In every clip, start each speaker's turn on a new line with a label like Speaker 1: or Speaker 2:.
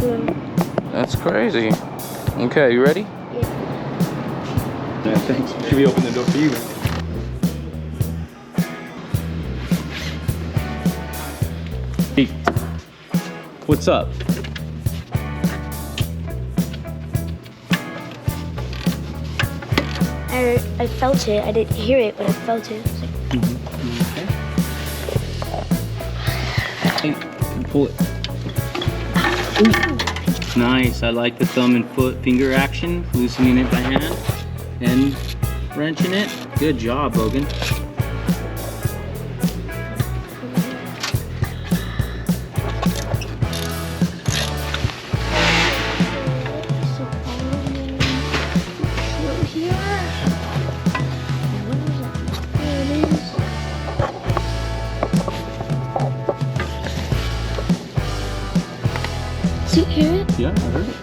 Speaker 1: That's crazy. Okay, you ready?
Speaker 2: Yeah, thanks. Should we open the door for you? Hey, what's up?
Speaker 3: I felt it. I didn't hear it, but I felt it.
Speaker 2: Okay. Hey, pull it. Ooh. Nice. I like the thumb and finger action, loosening it by hand and wrenching it. Good job, Logan.
Speaker 3: Did you hear it?
Speaker 2: Yeah, I heard it.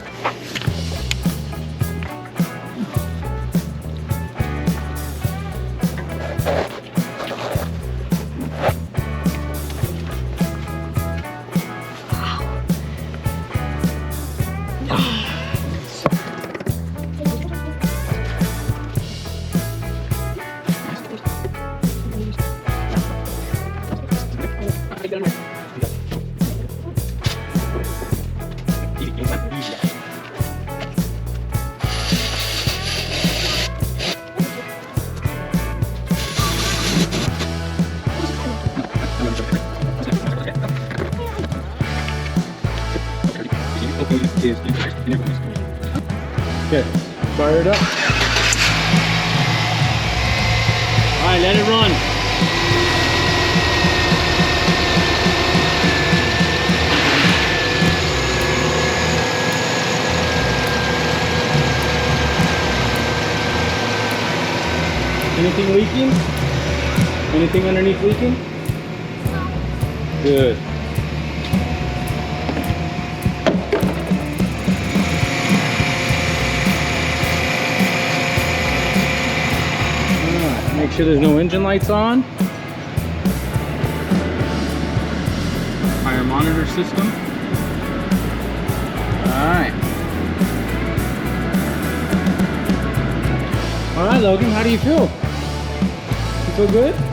Speaker 2: Okay, fire it up. All right, let it run. Anything leaking? Anything underneath leaking? Good. Make sure there's no engine lights on. Fire monitor system. Alright. Alright, Logan, how do you feel? You feel good?